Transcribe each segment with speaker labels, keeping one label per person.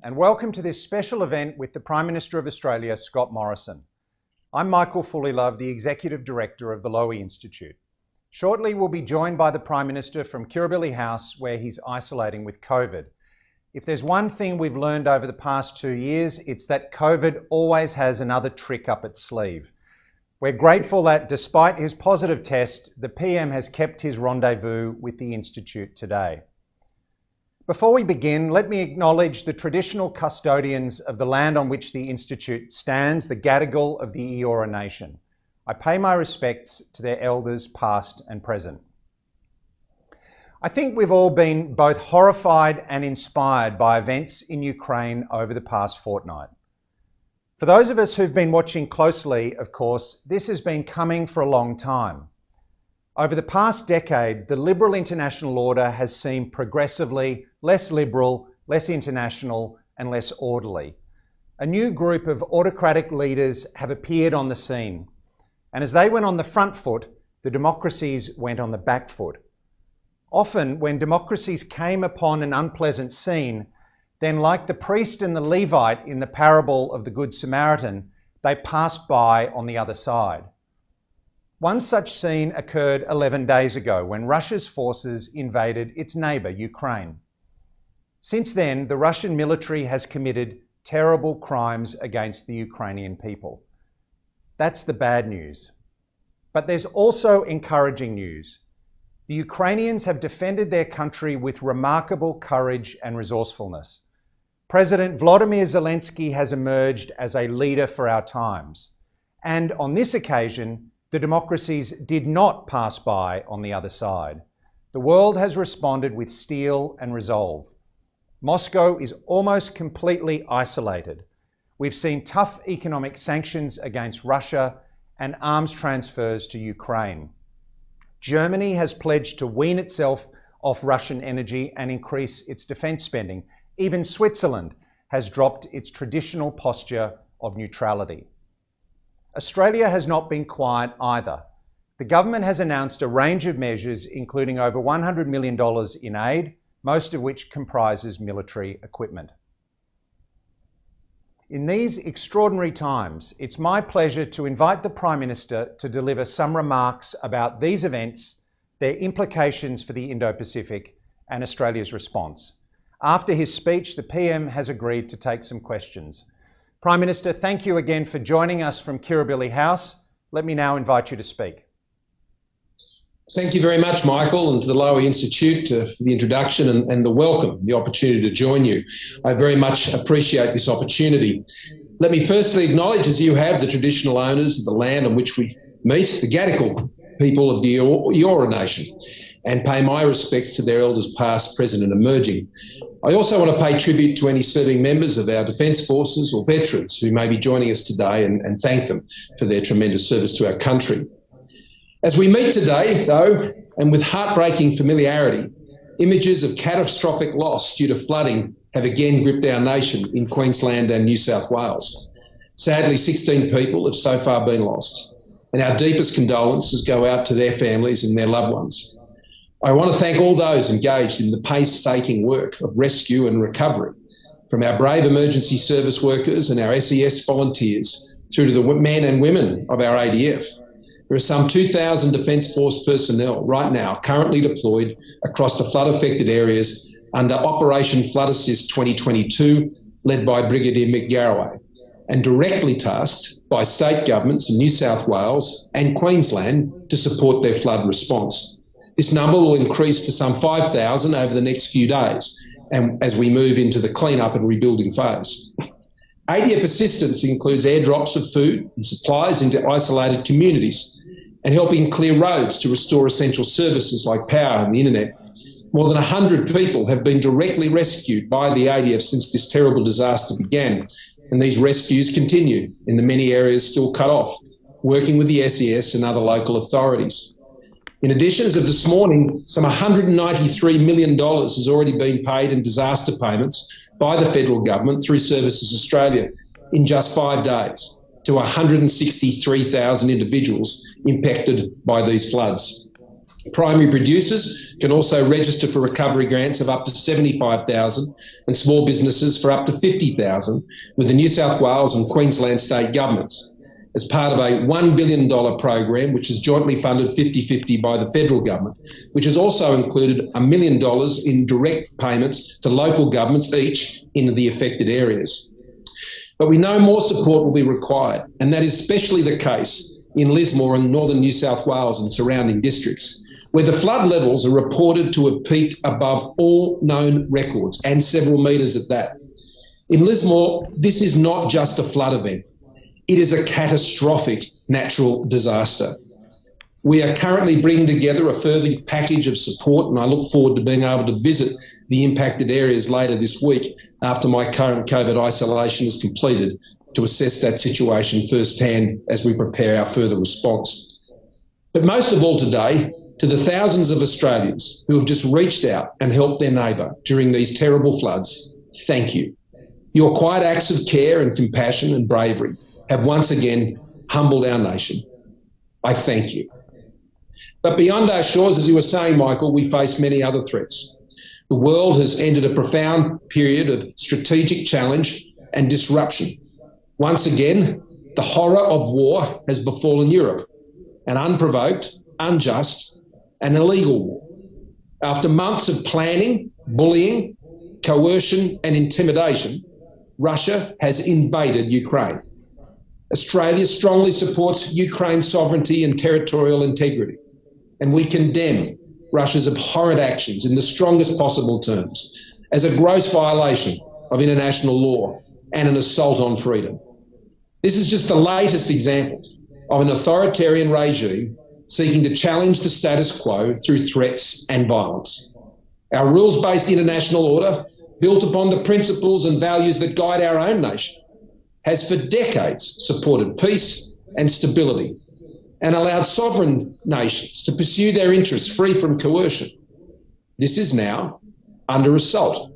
Speaker 1: and welcome to this special event with the Prime Minister of Australia, Scott Morrison. I'm Michael Fullilove, the Executive Director of the Lowy Institute. Shortly, we'll be joined by the Prime Minister from Kirribilli House, where he's isolating with COVID. If there's one thing we've learned over the past 2 years, it's that COVID always has another trick up its sleeve. We're grateful that despite his positive test, the PM has kept his rendezvous with the Institute today. Before we begin, let me acknowledge the traditional custodians of the land on which the Institute stands, the Gadigal of the Eora Nation. I pay my respects to their elders past and present. I think we've all been both horrified and inspired by events in Ukraine over the past fortnight. For those of us who've been watching closely, of course, this has been coming for a long time. Over the past decade, the liberal international order has seemed progressively less liberal, less international, and less orderly. A new group of autocratic leaders have appeared on the scene. And as they went on the front foot, the democracies went on the back foot. Often, when democracies came upon an unpleasant scene, then like the priest and the Levite in the parable of the Good Samaritan, they passed by on the other side. One such scene occurred 11 days ago when Russia's forces invaded its neighbour, Ukraine. Since then, the Russian military has committed terrible crimes against the Ukrainian people. That's the bad news. But there's also encouraging news. The Ukrainians have defended their country with remarkable courage and resourcefulness. President Volodymyr Zelensky has emerged as a leader for our times. And on this occasion, the democracies did not pass by on the other side. The world has responded with steel and resolve. Moscow is almost completely isolated. We've seen tough economic sanctions against Russia and arms transfers to Ukraine. Germany has pledged to wean itself off Russian energy and increase its defence spending. Even Switzerland has dropped its traditional posture of neutrality. Australia has not been quiet either. The government has announced a range of measures, including over $100 million in aid, most of which comprises military equipment. In these extraordinary times, it's my pleasure to invite the Prime Minister to deliver some remarks about these events, their implications for the Indo-Pacific, and Australia's response. After his speech, the PM has agreed to take some questions. Prime Minister, thank you again for joining us from Kirribilli House. Let me now invite you to speak.
Speaker 2: Thank you very much, Michael, and to the Lowy Institute for the introduction and the welcome, the opportunity to join you. I very much appreciate this opportunity. Let me firstly acknowledge, as you have, the traditional owners of the land on which we meet, the Gadigal people of the Eora Nation, and pay my respects to their elders past, present and emerging. I also want to pay tribute to any serving members of our Defence Forces or veterans who may be joining us today and thank them for their tremendous service to our country. As we meet today, though, and with heartbreaking familiarity, images of catastrophic loss due to flooding have again gripped our nation in Queensland and New South Wales. Sadly, 16 people have so far been lost, and our deepest condolences go out to their families and their loved ones. I want to thank all those engaged in the painstaking work of rescue and recovery, from our brave emergency service workers and our SES volunteers through to the men and women of our ADF. There are some 2,000 Defence Force personnel right now currently deployed across the flood-affected areas under Operation Flood Assist 2022, led by Brigadier Mick Garraway, and directly tasked by state governments in New South Wales and Queensland to support their flood response. This number will increase to some 5,000 over the next few days, and as we move into the clean-up and rebuilding phase. ADF assistance includes airdrops of food and supplies into isolated communities and helping clear roads to restore essential services like power and the internet. More than 100 people have been directly rescued by the ADF since this terrible disaster began, and these rescues continue in the many areas still cut off, working with the SES and other local authorities. In addition, as of this morning, some $193 million has already been paid in disaster payments by the federal government through Services Australia in just 5 days to 163,000 individuals impacted by these floods. Primary producers can also register for recovery grants of up to $75,000 and small businesses for up to $50,000 with the New South Wales and Queensland state governments as part of a $1 billion program, which is jointly funded 50-50 by the federal government, which has also included $1 million in direct payments to local governments each in the affected areas. But we know more support will be required, and that is especially the case in Lismore and northern New South Wales and surrounding districts, where the flood levels are reported to have peaked above all known records, and several metres at that. In Lismore, this is not just a flood event. It is a catastrophic natural disaster. We are currently bringing together a further package of support, and I look forward to being able to visit the impacted areas later this week after my current COVID isolation is completed to assess that situation firsthand as we prepare our further response. But most of all today, to the thousands of Australians who have just reached out and helped their neighbour during these terrible floods, thank you. Your quiet acts of care and compassion and bravery have once again humbled our nation. I thank you. But beyond our shores, as you were saying, Michael, we face many other threats. The world has entered a profound period of strategic challenge and disruption. Once again, the horror of war has befallen Europe, an unprovoked, unjust and illegal war. After months of planning, bullying, coercion and intimidation, Russia has invaded Ukraine. Australia strongly supports Ukraine's sovereignty and territorial integrity, and we condemn Russia's abhorrent actions in the strongest possible terms as a gross violation of international law and an assault on freedom. This is just the latest example of an authoritarian regime seeking to challenge the status quo through threats and violence. Our rules-based international order, built upon the principles and values that guide our own nation, has for decades supported peace and stability and allowed sovereign nations to pursue their interests free from coercion. This is now under assault.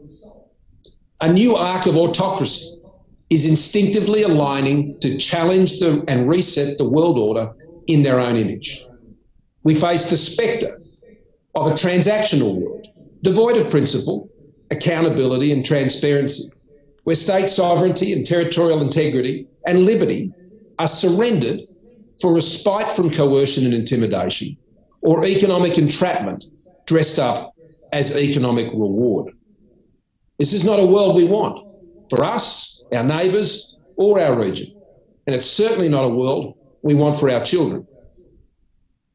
Speaker 2: A new arc of autocracy is instinctively aligning to challenge and reset the world order in their own image. We face the spectre of a transactional world, devoid of principle, accountability and transparency, where state sovereignty and territorial integrity and liberty are surrendered for respite from coercion and intimidation, or economic entrapment dressed up as economic reward. This is not a world we want for us, our neighbours, or our region, and it's certainly not a world we want for our children.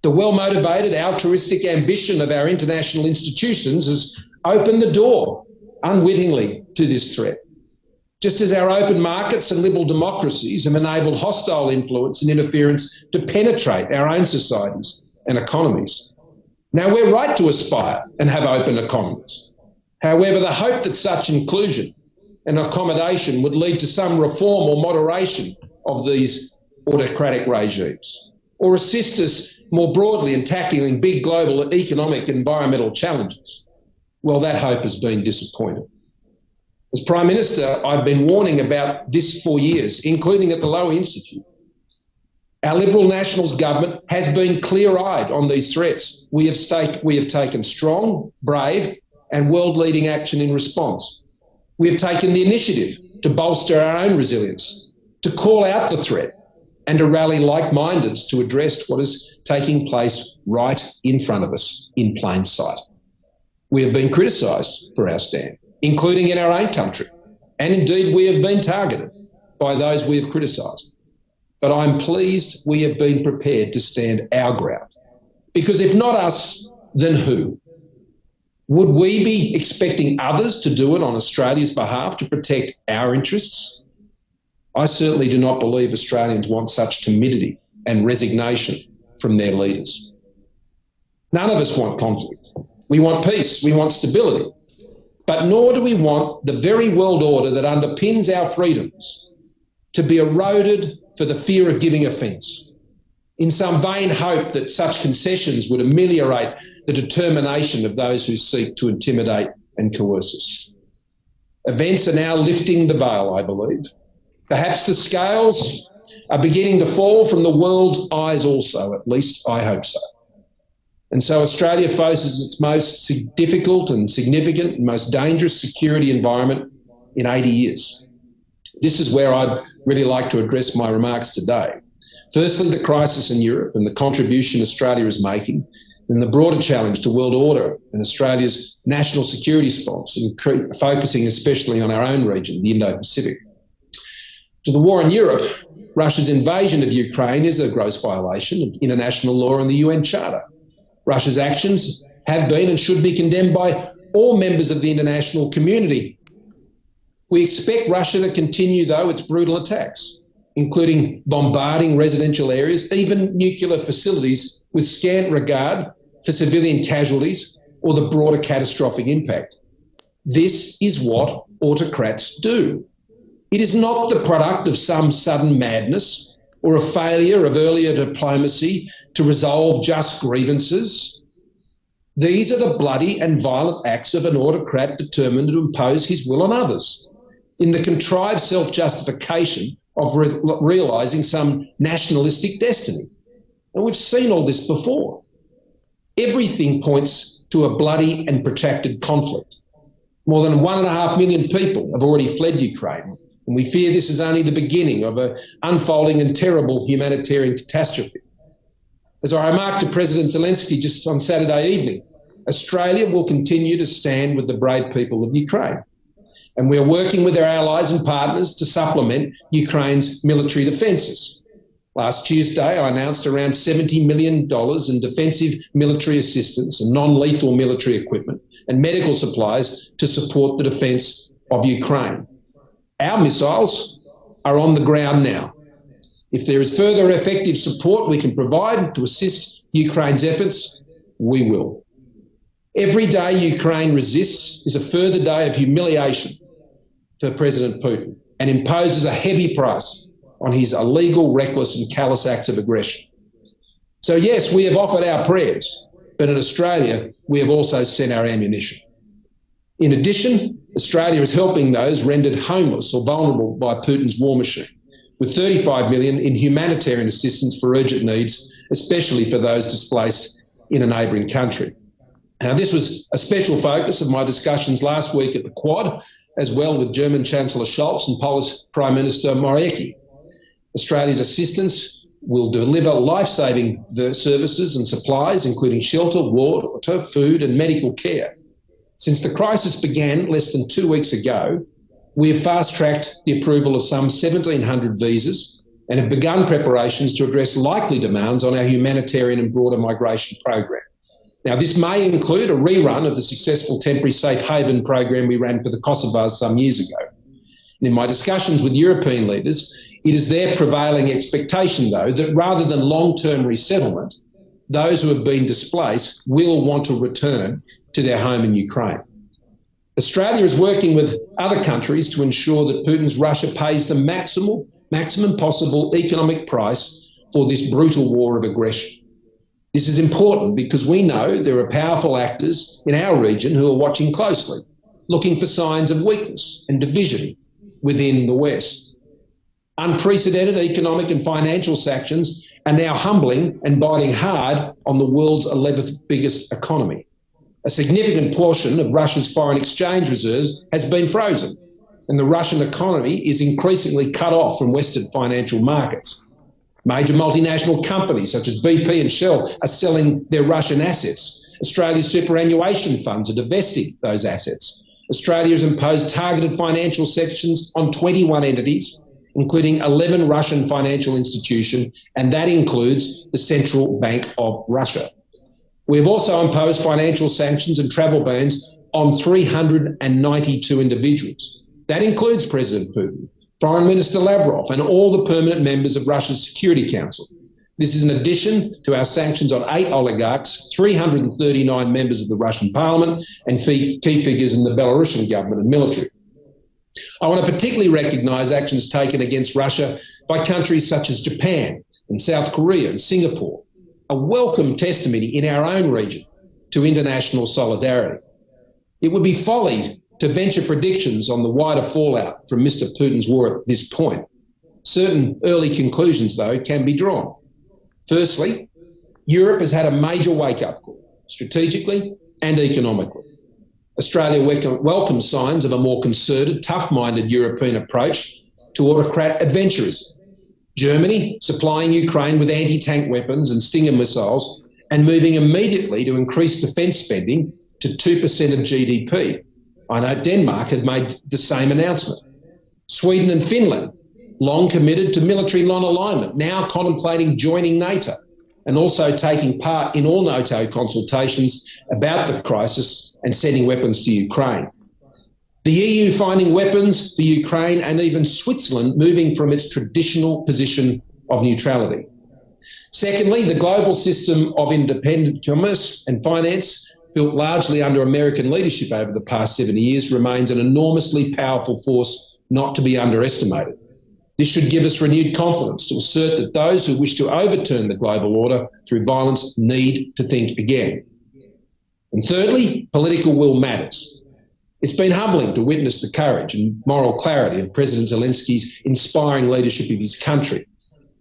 Speaker 2: The well-motivated, altruistic ambition of our international institutions has opened the door, unwittingly, to this threat. Just as our open markets and liberal democracies have enabled hostile influence and interference to penetrate our own societies and economies. Now, we're right to aspire and have open economies. However, the hope that such inclusion and accommodation would lead to some reform or moderation of these autocratic regimes, or assist us more broadly in tackling big global economic and environmental challenges, well, that hope has been disappointed. As Prime Minister, I've been warning about this for years, including at the Lowy Institute. Our Liberal Nationals government has been clear-eyed on these threats. We have taken strong, brave and world-leading action in response. We have taken the initiative to bolster our own resilience, to call out the threat and to rally like-mindeds to address what is taking place right in front of us in plain sight. We have been criticised for our stand, including in our own country. And indeed, we have been targeted by those we have criticised. But I'm pleased we have been prepared to stand our ground. Because if not us, then who? Would we be expecting others to do it on Australia's behalf to protect our interests? I certainly do not believe Australians want such timidity and resignation from their leaders. None of us want conflict. We want peace, we want stability. But nor do we want the very world order that underpins our freedoms to be eroded for the fear of giving offence, in some vain hope that such concessions would ameliorate the determination of those who seek to intimidate and coerce us. Events are now lifting the veil, I believe. Perhaps the scales are beginning to fall from the world's eyes also, at least I hope so. And so Australia faces its most difficult and significant and most dangerous security environment in 80 years. This is where I'd really like to address my remarks today. Firstly, the crisis in Europe and the contribution Australia is making, and the broader challenge to world order and Australia's national security response, focusing especially on our own region, the Indo-Pacific. To the war in Europe, Russia's invasion of Ukraine is a gross violation of international law and the UN Charter. Russia's actions have been and should be condemned by all members of the international community. We expect Russia to continue, though, its brutal attacks, including bombarding residential areas, even nuclear facilities, with scant regard for civilian casualties or the broader catastrophic impact. This is what autocrats do. It is not the product of some sudden madness or a failure of earlier diplomacy to resolve just grievances. These are the bloody and violent acts of an autocrat determined to impose his will on others, in the contrived self-justification of realising some nationalistic destiny. And we've seen all this before. Everything points to a bloody and protracted conflict. More than 1.5 million people have already fled Ukraine, and we fear this is only the beginning of an unfolding and terrible humanitarian catastrophe. As I remarked to President Zelensky just on Saturday evening, Australia will continue to stand with the brave people of Ukraine. And we are working with our allies and partners to supplement Ukraine's military defences. Last Tuesday, I announced around $70 million in defensive military assistance and non-lethal military equipment and medical supplies to support the defence of Ukraine. Our missiles are on the ground now. If there is further effective support we can provide to assist Ukraine's efforts, we will. Every day Ukraine resists is a further day of humiliation for President Putin and imposes a heavy price on his illegal, reckless and callous acts of aggression. So yes, we have offered our prayers, but in Australia, we have also sent our ammunition. In addition, Australia is helping those rendered homeless or vulnerable by Putin's war machine, with $35 million in humanitarian assistance for urgent needs, especially for those displaced in a neighbouring country. Now, this was a special focus of my discussions last week at the Quad, as well with German Chancellor Scholz and Polish Prime Minister Morawiecki. Australia's assistance will deliver life-saving services and supplies, including shelter, water, food and medical care. Since the crisis began less than 2 weeks ago, we have fast-tracked the approval of some 1,700 visas and have begun preparations to address likely demands on our humanitarian and broader migration program. Now, this may include a rerun of the successful temporary safe haven program we ran for the Kosovars some years ago. And in my discussions with European leaders, it is their prevailing expectation, though, that rather than long-term resettlement, those who have been displaced will want to return to their home in Ukraine. Australia is working with other countries to ensure that Putin's Russia pays the maximum possible economic price for this brutal war of aggression. This is important because we know there are powerful actors in our region who are watching closely, looking for signs of weakness and division within the West. Unprecedented economic and financial sanctions are now humbling and biting hard on the world's 11th biggest economy. A significant portion of Russia's foreign exchange reserves has been frozen, and the Russian economy is increasingly cut off from Western financial markets. Major multinational companies such as BP and Shell are selling their Russian assets. Australia's superannuation funds are divesting those assets. Australia has imposed targeted financial sanctions on 21 entities, including 11 Russian financial institutions, and that includes the Central Bank of Russia. We have also imposed financial sanctions and travel bans on 392 individuals. That includes President Putin, Foreign Minister Lavrov and all the permanent members of Russia's Security Council. This is in addition to our sanctions on 8 oligarchs, 339 members of the Russian parliament and key figures in the Belarusian government and military. I want to particularly recognise actions taken against Russia by countries such as Japan and South Korea and Singapore, a welcome testimony in our own region to international solidarity. It would be folly to venture predictions on the wider fallout from Mr. Putin's war at this point. Certain early conclusions, though, can be drawn. Firstly, Europe has had a major wake-up call. strategically and economically. Australia welcomes signs of a more concerted, tough-minded European approach to autocrat adventurism. Germany supplying Ukraine with anti-tank weapons and Stinger missiles and moving immediately to increase defence spending to 2% of GDP. I know Denmark had made the same announcement. Sweden and Finland, long committed to military non-alignment, now contemplating joining NATO and also taking part in all NATO consultations about the crisis and sending weapons to Ukraine. The EU finding weapons for Ukraine, and even Switzerland moving from its traditional position of neutrality. Secondly, the global system of independent commerce and finance, built largely under American leadership over the past 70 years, remains an enormously powerful force not to be underestimated. This should give us renewed confidence to assert that those who wish to overturn the global order through violence need to think again. And thirdly, political will matters. It's been humbling to witness the courage and moral clarity of President Zelensky's inspiring leadership of his country.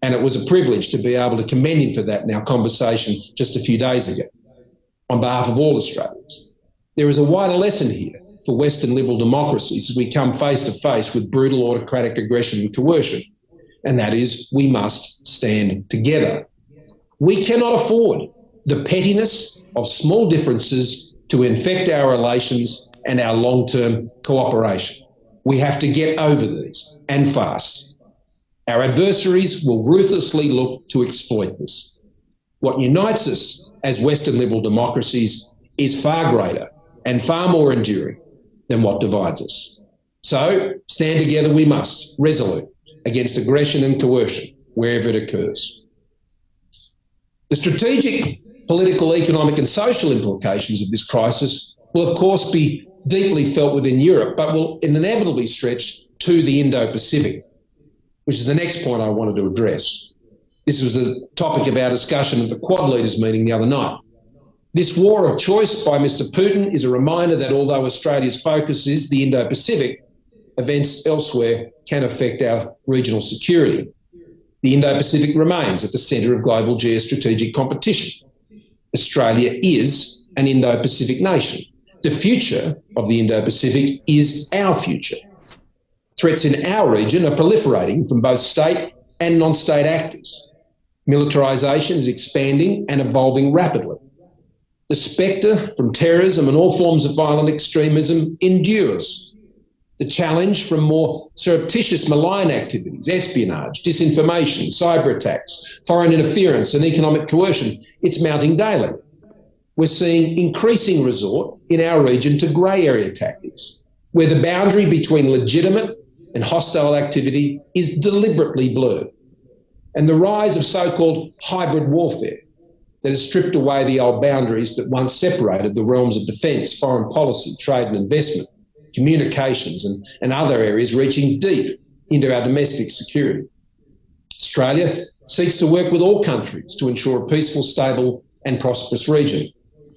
Speaker 2: And it was a privilege to be able to commend him for that in our conversation just a few days ago. On behalf of all Australians, there is a wider lesson here for Western liberal democracies as we come face to face with brutal autocratic aggression and coercion. And that is, we must stand together. We cannot afford the pettiness of small differences to infect our relations and our long-term cooperation. We have to get over these, and fast. Our adversaries will ruthlessly look to exploit this. What unites us as Western liberal democracies is far greater and far more enduring than what divides us. So, stand together we must, resolute, against aggression and coercion, wherever it occurs. The strategic, political, economic and social implications of this crisis will of course be deeply felt within Europe, but will inevitably stretch to the Indo-Pacific, which is the next point I wanted to address. This was the topic of our discussion at the Quad Leaders meeting the other night. This war of choice by Mr. Putin is a reminder that although Australia's focus is the Indo-Pacific, events elsewhere can affect our regional security. The Indo-Pacific remains at the centre of global geostrategic competition. Australia is an Indo-Pacific nation. The future of the Indo-Pacific is our future. Threats in our region are proliferating from both state and non-state actors. Militarisation is expanding and evolving rapidly. The spectre from terrorism and all forms of violent extremism endures. The challenge from more surreptitious malign activities, espionage, disinformation, cyber attacks, foreign interference and economic coercion, it's mounting daily. We're seeing increasing resort in our region to grey area tactics, where the boundary between legitimate and hostile activity is deliberately blurred. And the rise of so-called hybrid warfare that has stripped away the old boundaries that once separated the realms of defence, foreign policy, trade and investment, communications and other areas reaching deep into our domestic security. Australia seeks to work with all countries to ensure a peaceful, stable and prosperous region.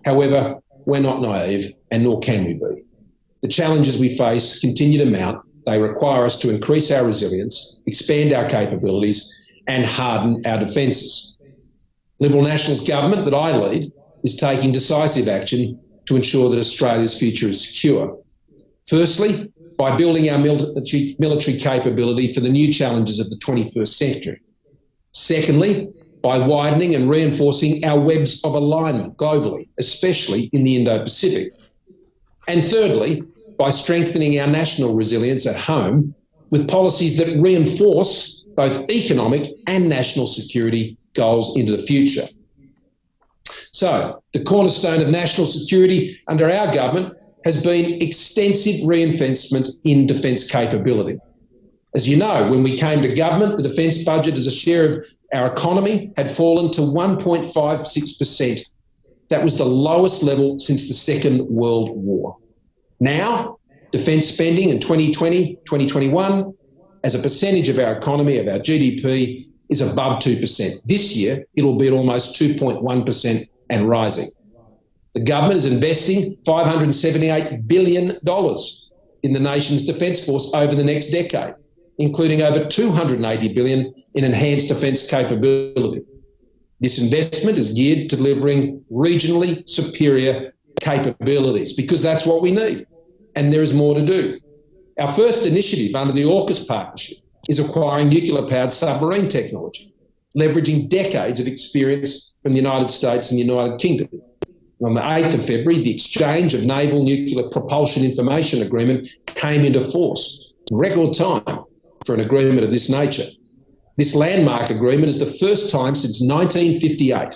Speaker 2: However, we're not naive, and nor can we be. The challenges we face continue to mount. They require us to increase our resilience, expand our capabilities, and harden our defences. Liberal Nationals government that I lead is taking decisive action to ensure that Australia's future is secure. Firstly, by building our military capability for the new challenges of the 21st century. Secondly, by widening and reinforcing our webs of alignment globally, especially in the Indo-Pacific. And thirdly, by strengthening our national resilience at home with policies that reinforce both economic and national security goals into the future. So, the cornerstone of national security under our government has been extensive reinvestment in defence capability. As you know, when we came to government, the defence budget as a share of our economy had fallen to 1.56%. That was the lowest level since the Second World War. Now, defence spending in 2020, 2021, as a percentage of our economy, of our GDP, is above 2%. This year, it'll be at almost 2.1% and rising. The government is investing $578 billion in the nation's defence force over the next decade, including over $280 billion in enhanced defence capability. This investment is geared to delivering regionally superior capabilities because that's what we need, and there is more to do. Our first initiative under the AUKUS partnership is acquiring nuclear-powered submarine technology, leveraging decades of experience from the United States and the United Kingdom. On the 8th of February, the exchange of naval nuclear propulsion information agreement came into force in record time for an agreement of this nature. This landmark agreement is the first time since 1958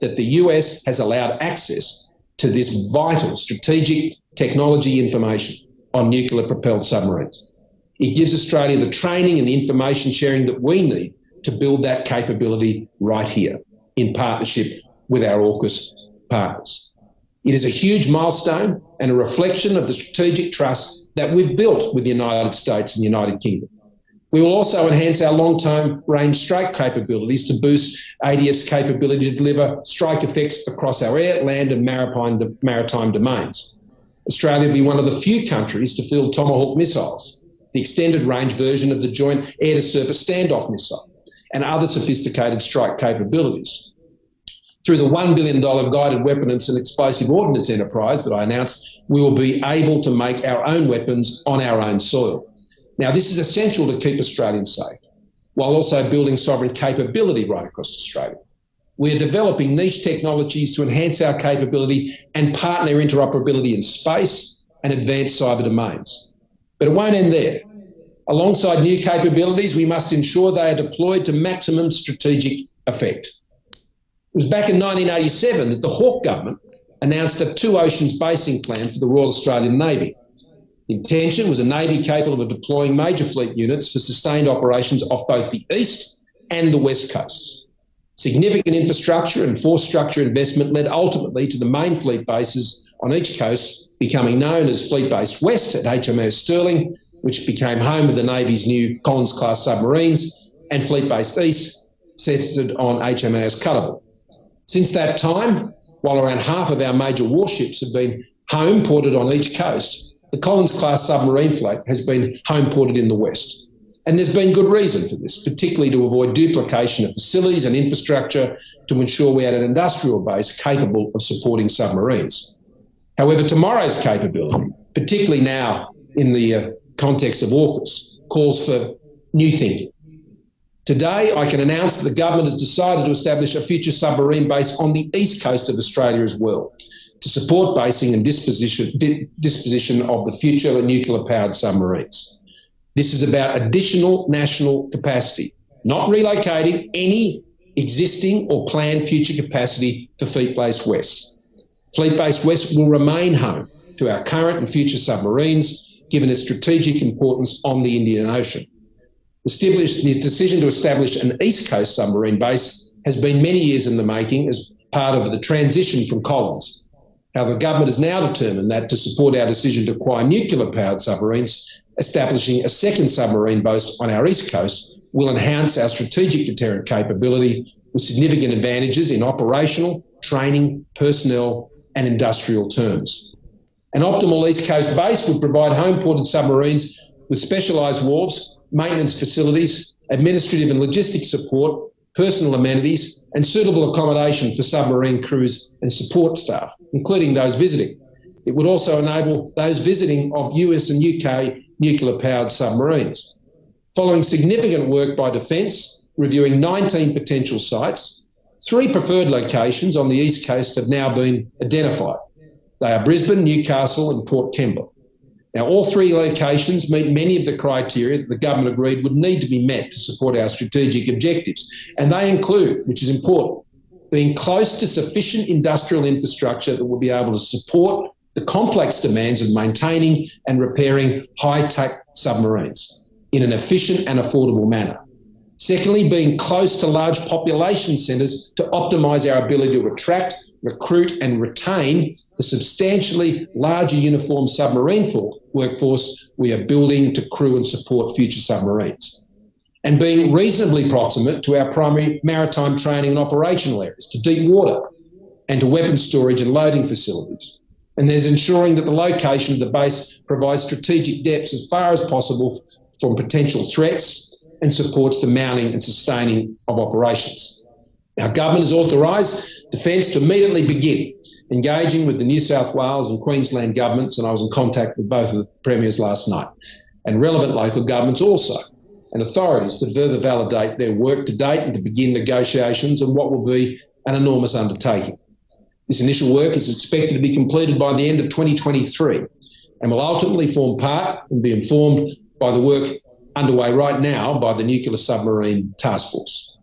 Speaker 2: that the US has allowed access to this vital strategic technology information on nuclear-propelled submarines. It gives Australia the training and the information sharing that we need to build that capability right here in partnership with our AUKUS partners. It is a huge milestone and a reflection of the strategic trust that we've built with the United States and the United Kingdom. We will also enhance our long-term range strike capabilities to boost ADF's capability to deliver strike effects across our air, land and maritime domains. Australia will be one of the few countries to field Tomahawk missiles, the extended range version of the Joint Air-to-Surface Standoff Missile, and other sophisticated strike capabilities. Through the $1 billion guided weapons and explosive ordnance enterprise that I announced, we will be able to make our own weapons on our own soil. Now, this is essential to keep Australians safe, while also building sovereign capability right across Australia. We are developing niche technologies to enhance our capability and partner interoperability in space and advanced cyber domains. But it won't end there. Alongside new capabilities, we must ensure they are deployed to maximum strategic effect. It was back in 1987 that the Hawke government announced a two oceans basing plan for the Royal Australian Navy. The intention was a Navy capable of deploying major fleet units for sustained operations off both the east and the west coasts. Significant infrastructure and force structure investment led ultimately to the main fleet bases on each coast becoming known as Fleet Base West at HMAS Stirling, which became home of the Navy's new Collins-class submarines, and Fleet Base East, centred on HMAS Cuttable. Since that time, while around half of our major warships have been home ported on each coast, the Collins-class submarine fleet has been home ported in the west. And there's been good reason for this, particularly to avoid duplication of facilities and infrastructure to ensure we had an industrial base capable of supporting submarines. However, tomorrow's capability, particularly now in the context of AUKUS, calls for new thinking. Today, I can announce that the government has decided to establish a future submarine base on the east coast of Australia as well, to support basing and disposition of the future nuclear-powered submarines. This is about additional national capacity, not relocating any existing or planned future capacity for Fleet Base West. Fleet Base West will remain home to our current and future submarines, given its strategic importance on the Indian Ocean. The decision to establish an East Coast submarine base has been many years in the making as part of the transition from Collins. However, the government has now determined that to support our decision to acquire nuclear-powered submarines, establishing a second submarine base on our East Coast will enhance our strategic deterrent capability with significant advantages in operational, training, personnel and industrial terms. An optimal East Coast base would provide home-ported submarines with specialised wharves, maintenance facilities, administrative and logistics support, personal amenities and suitable accommodation for submarine crews and support staff, including those visiting. It would also enable those visiting of US and UK nuclear-powered submarines. Following significant work by Defence, reviewing 19 potential sites, 3 preferred locations on the East Coast have now been identified. They are Brisbane, Newcastle and Port Kembla. Now, all 3 locations meet many of the criteria that the government agreed would need to be met to support our strategic objectives. And they include, which is important, being close to sufficient industrial infrastructure that will be able to support the complex demands of maintaining and repairing high-tech submarines in an efficient and affordable manner. Secondly, being close to large population centres to optimise our ability to attract, recruit and retain the substantially larger uniformed submarine workforce we are building to crew and support future submarines. And being reasonably proximate to our primary maritime training and operational areas, to deep water and to weapons storage and loading facilities. And there's ensuring that the location of the base provides strategic depths as far as possible from potential threats and supports the mounting and sustaining of operations. Our government has authorised Defence to immediately begin engaging with the New South Wales and Queensland governments, and I was in contact with both of the premiers last night, and relevant local governments also, and authorities to further validate their work to date and to begin negotiations on what will be an enormous undertaking. This initial work is expected to be completed by the end of 2023 and will ultimately form part and be informed by the work underway right now by the Nuclear Submarine Task Force.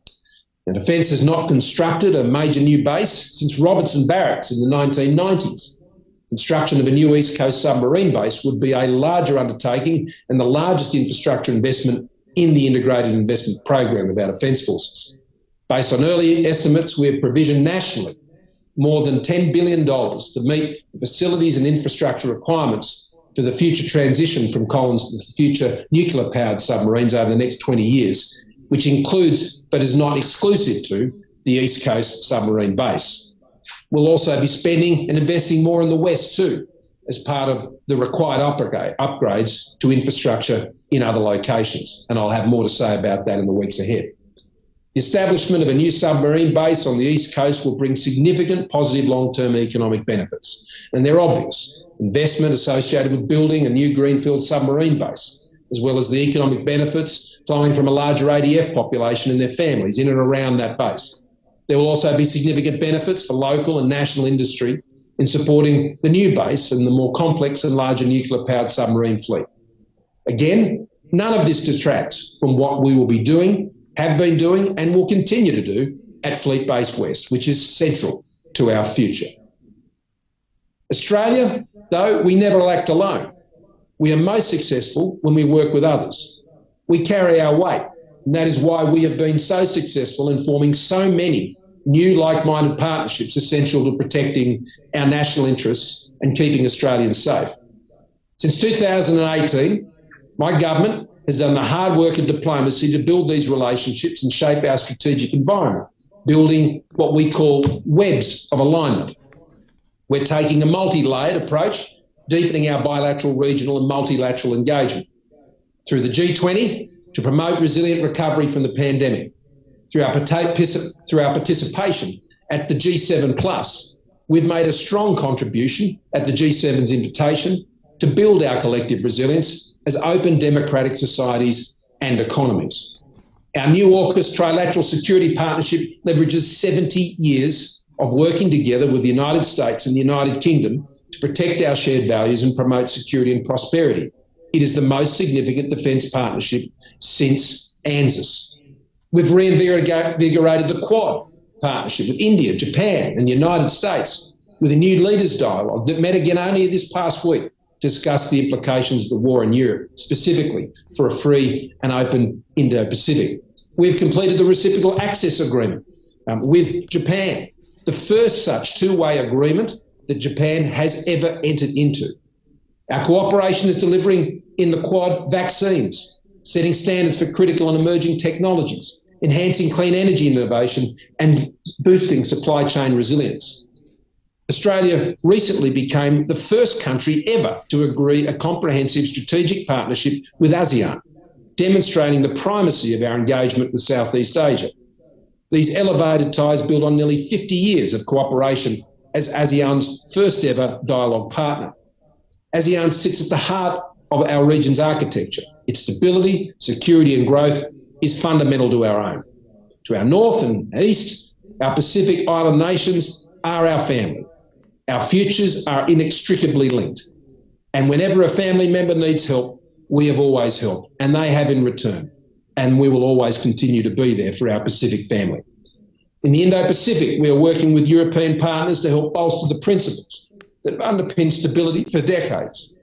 Speaker 2: Now, Defence has not constructed a major new base since Robertson Barracks in the 1990s. Construction of a new East Coast submarine base would be a larger undertaking and the largest infrastructure investment in the integrated investment program of our Defence Forces. Based on early estimates, we have provisioned nationally more than $10 billion to meet the facilities and infrastructure requirements for the future transition from Collins to future nuclear-powered submarines over the next 20 years, which includes, but is not exclusive to, the East Coast submarine base. We'll also be spending and investing more in the West too, as part of the required upgrades to infrastructure in other locations, and I'll have more to say about that in the weeks ahead. The establishment of a new submarine base on the East Coast will bring significant positive long-term economic benefits, and they're obvious. Investment associated with building a new greenfield submarine base, as well as the economic benefits flowing from a larger ADF population and their families in and around that base. There will also be significant benefits for local and national industry in supporting the new base and the more complex and larger nuclear-powered submarine fleet. Again, none of this detracts from what we will be doing, have been doing, and will continue to do at Fleet Base West, which is central to our future. Australia, though, we never act alone. We are most successful when we work with others. We carry our weight, and that is why we have been so successful in forming so many new like-minded partnerships essential to protecting our national interests and keeping Australians safe. Since 2018, my government has done the hard work of diplomacy to build these relationships and shape our strategic environment, building what we call webs of alignment. We're taking a multi-layered approach, deepening our bilateral, regional and multilateral engagement through the G20 to promote resilient recovery from the pandemic, through our participation at the G7+. We've made a strong contribution at the G7's invitation to build our collective resilience as open democratic societies and economies. Our new AUKUS trilateral security partnership leverages 70 years of working together with the United States and the United Kingdom to protect our shared values and promote security and prosperity. It is the most significant defence partnership since ANZUS. We've reinvigorated the Quad partnership with India, Japan and the United States with a new leaders dialogue that met again only this past week to discuss the implications of the war in Europe, specifically for a free and open Indo-Pacific. We've completed the reciprocal access agreement with Japan, the first such two-way agreement that Japan has ever entered into. Our cooperation is delivering in the Quad vaccines, setting standards for critical and emerging technologies, enhancing clean energy innovation and boosting supply chain resilience. Australia recently became the first country ever to agree a comprehensive strategic partnership with ASEAN, demonstrating the primacy of our engagement with Southeast Asia. These elevated ties build on nearly 50 years of cooperation as ASEAN's first ever dialogue partner. ASEAN sits at the heart of our region's architecture. Its stability, security and growth is fundamental to our own. To our north and east, our Pacific Island nations are our family. Our futures are inextricably linked. And whenever a family member needs help, we have always helped, and they have in return. And we will always continue to be there for our Pacific family. In the Indo-Pacific, we are working with European partners to help bolster the principles that underpin stability for decades.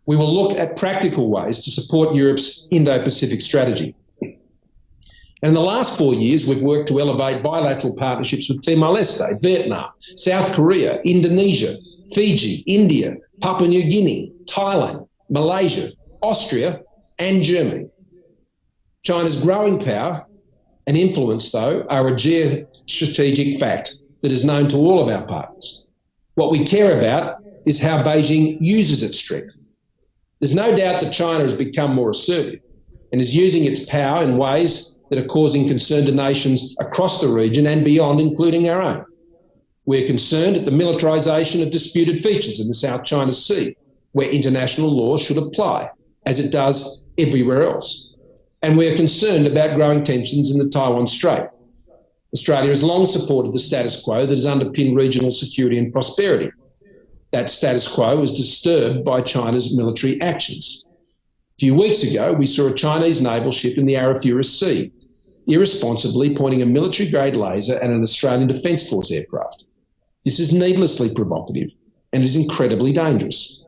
Speaker 2: We will look at practical ways to support Europe's Indo-Pacific strategy. And in the last 4 years, we've worked to elevate bilateral partnerships with Timor-Leste, Vietnam, South Korea, Indonesia, Fiji, India, Papua New Guinea, Thailand, Malaysia, Austria and Germany. China's growing power and influence, though, are a geostrategic fact that is known to all of our partners. What we care about is how Beijing uses its strength. There's no doubt that China has become more assertive and is using its power in ways that are causing concern to nations across the region and beyond, including our own. We're concerned at the militarisation of disputed features in the South China Sea, where international law should apply, as it does everywhere else. And we're concerned about growing tensions in the Taiwan Strait. Australia has long supported the status quo that has underpinned regional security and prosperity. That status quo was disturbed by China's military actions. A few weeks ago, we saw a Chinese naval ship in the Arafura Sea, irresponsibly pointing a military-grade laser at an Australian Defence Force aircraft. This is needlessly provocative and is incredibly dangerous.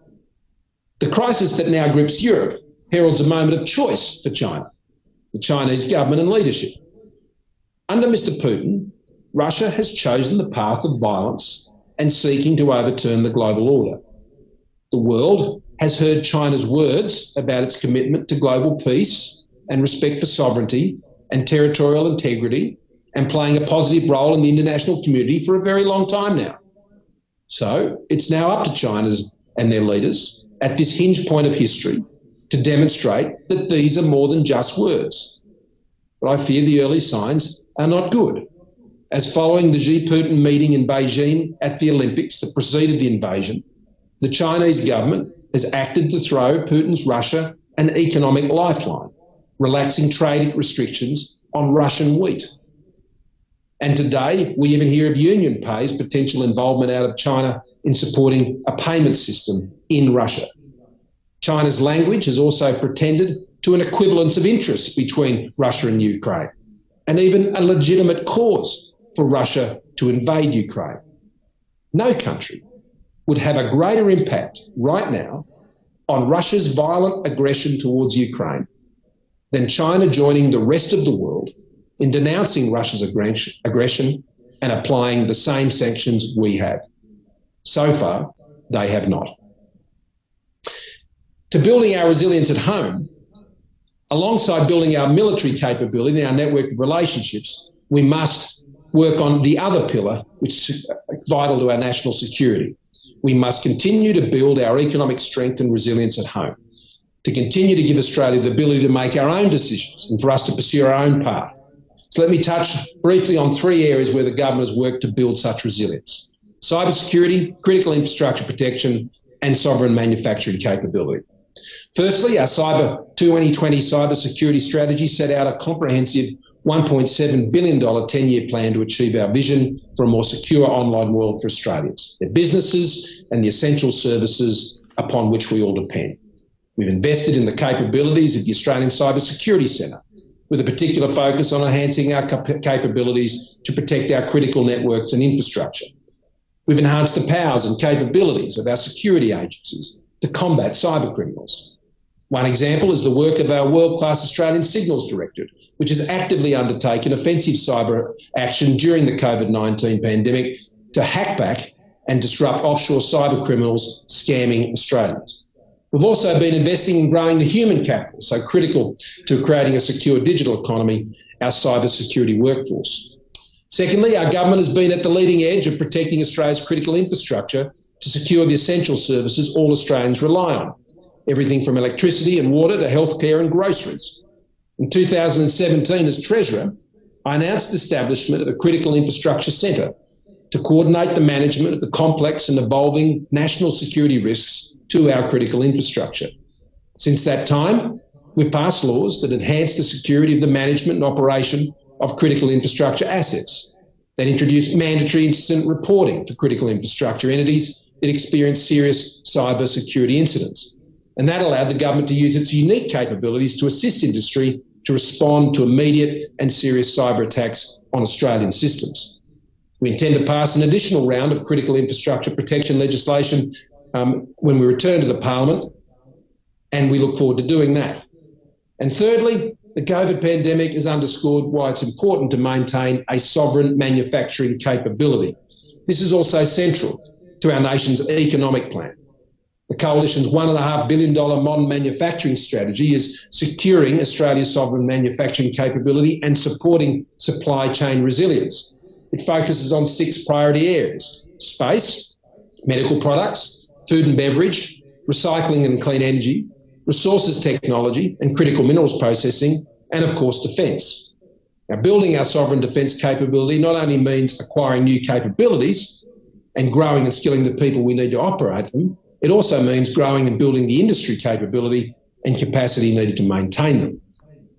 Speaker 2: The crisis that now grips Europe heralds a moment of choice for China, the Chinese government and leadership. Under Mr. Putin, Russia has chosen the path of violence and seeking to overturn the global order. The world has heard China's words about its commitment to global peace and respect for sovereignty and territorial integrity and playing a positive role in the international community for a very long time now. So it's now up to China and their leaders at this hinge point of history to demonstrate that these are more than just words. But I fear the early signs are not good, as following the Xi Putin meeting in Beijing at the Olympics that preceded the invasion, the Chinese government has acted to throw Putin's Russia an economic lifeline, relaxing trade restrictions on Russian wheat. And today, we even hear of UnionPay's potential involvement out of China in supporting a payment system in Russia. China's language has also pretended to an equivalence of interests between Russia and Ukraine, and even a legitimate cause for Russia to invade Ukraine. No country would have a greater impact right now on Russia's violent aggression towards Ukraine than China joining the rest of the world in denouncing Russia's aggression and applying the same sanctions we have. So far, they have not. To building our resilience at home, alongside building our military capability and our network of relationships, we must work on the other pillar, which is vital to our national security. We must continue to build our economic strength and resilience at home, to continue to give Australia the ability to make our own decisions and for us to pursue our own path. So let me touch briefly on three areas where the government has worked to build such resilience: cybersecurity, critical infrastructure protection, and sovereign manufacturing capability. Firstly, our 2020 cybersecurity strategy set out a comprehensive $1.7 billion 10-year plan to achieve our vision for a more secure online world for Australians, their businesses and the essential services upon which we all depend. We've invested in the capabilities of the Australian Cybersecurity Centre, with a particular focus on enhancing our capabilities to protect our critical networks and infrastructure. We've enhanced the powers and capabilities of our security agencies to combat cyber criminals. One example is the work of our world-class Australian Signals Directorate, which has actively undertaken offensive cyber action during the COVID-19 pandemic to hack back and disrupt offshore cyber criminals scamming Australians. We've also been investing in growing the human capital, so critical to creating a secure digital economy, our cybersecurity workforce. Secondly, our government has been at the leading edge of protecting Australia's critical infrastructure to secure the essential services all Australians rely on, everything from electricity and water to healthcare and groceries. In 2017, as Treasurer, I announced the establishment of a Critical Infrastructure Centre to coordinate the management of the complex and evolving national security risks to our critical infrastructure. Since that time, we've passed laws that enhance the security of the management and operation of critical infrastructure assets, that introduced mandatory incident reporting for critical infrastructure entities that experience serious cyber security incidents. And that allowed the government to use its unique capabilities to assist industry to respond to immediate and serious cyber attacks on Australian systems. We intend to pass an additional round of critical infrastructure protection legislation when we return to the Parliament, and we look forward to doing that. And thirdly, the COVID pandemic has underscored why it's important to maintain a sovereign manufacturing capability. This is also central to our nation's economic plan. The Coalition's $1.5 billion modern manufacturing strategy is securing Australia's sovereign manufacturing capability and supporting supply chain resilience. It focuses on 6 priority areas: space, medical products, food and beverage, recycling and clean energy, resources technology and critical minerals processing, and of course defence. Now, building our sovereign defence capability not only means acquiring new capabilities and growing and skilling the people we need to operate them, it also means growing and building the industry capability and capacity needed to maintain them.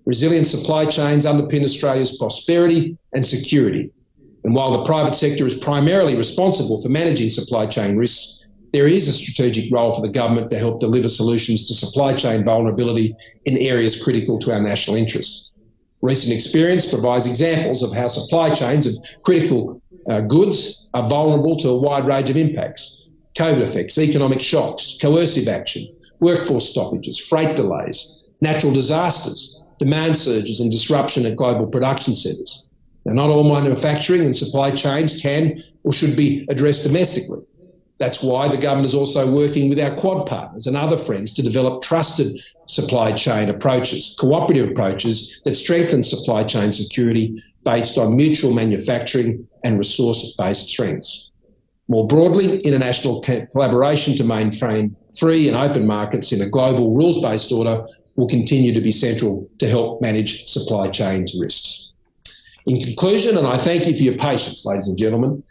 Speaker 2: Resilient supply chains underpin Australia's prosperity and security. And while the private sector is primarily responsible for managing supply chain risks, there is a strategic role for the government to help deliver solutions to supply chain vulnerability in areas critical to our national interests. Recent experience provides examples of how supply chains of critical goods are vulnerable to a wide range of impacts: COVID effects, economic shocks, coercive action, workforce stoppages, freight delays, natural disasters, demand surges and disruption at global production centres. Now, not all manufacturing and supply chains can or should be addressed domestically. That's why the government is also working with our Quad partners and other friends to develop trusted supply chain approaches, cooperative approaches that strengthen supply chain security based on mutual manufacturing and resource-based strengths. More broadly, international collaboration to maintain free and open markets in a global rules-based order will continue to be central to help manage supply chain risks. In conclusion, and I thank you for your patience, ladies and gentlemen,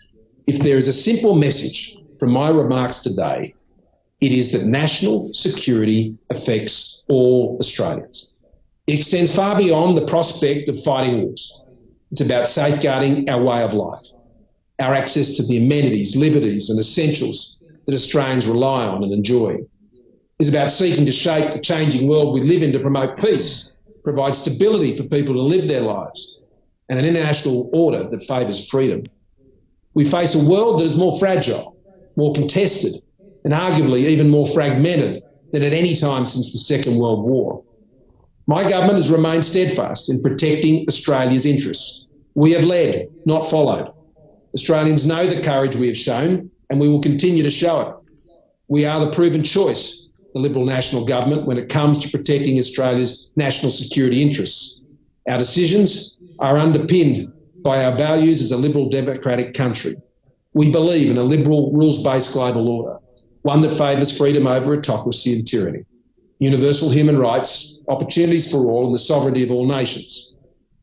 Speaker 2: if there is a simple message from my remarks today, it is that national security affects all Australians. It extends far beyond the prospect of fighting wars. It's about safeguarding our way of life, our access to the amenities, liberties and essentials that Australians rely on and enjoy. It's about seeking to shape the changing world we live in to promote peace, provide stability for people to live their lives, and an international order that favours freedom. We face a world that is more fragile, more contested, and arguably even more fragmented than at any time since the Second World War. My government has remained steadfast in protecting Australia's interests. We have led, not followed. Australians know the courage we have shown, and we will continue to show it. We are the proven choice, the Liberal National Government, when it comes to protecting Australia's national security interests. Our decisions are underpinned by our values as a liberal democratic country. We believe in a liberal, rules-based global order, one that favours freedom over autocracy and tyranny, universal human rights, opportunities for all, and the sovereignty of all nations.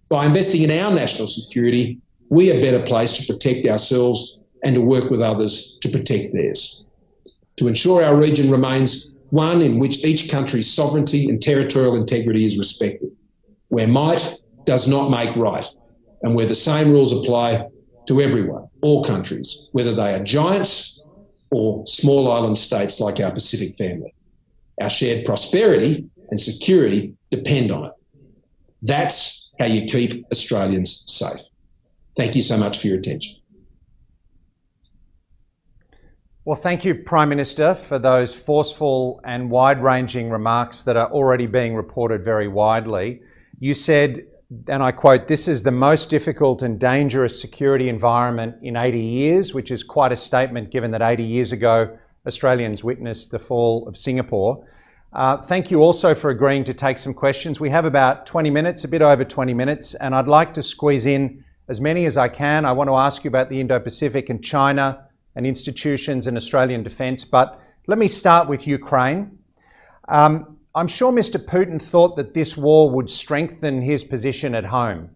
Speaker 2: By investing in our national security, we are better placed to protect ourselves and to work with others to protect theirs. To ensure our region remains one in which each country's sovereignty and territorial integrity is respected, where might does not make right, and where the same rules apply to everyone, all countries, whether they are giants or small island states like our Pacific family. Our shared prosperity and security depend on it. That's how you keep Australians safe. Thank you so much for your attention.
Speaker 1: Well, thank you, Prime Minister, for those forceful and wide-ranging remarks that are already being reported very widely. You said, and I quote, "This is the most difficult and dangerous security environment in 80 years, which is quite a statement given that 80 years ago, Australians witnessed the fall of Singapore. Thank you also for agreeing to take some questions. We have about 20 minutes, a bit over 20 minutes, and I'd like to squeeze in as many as I can. I want to ask you about the Indo-Pacific and China and institutions and Australian defence, but let me start with Ukraine. I'm sure Mr. Putin thought that this war would strengthen his position at home.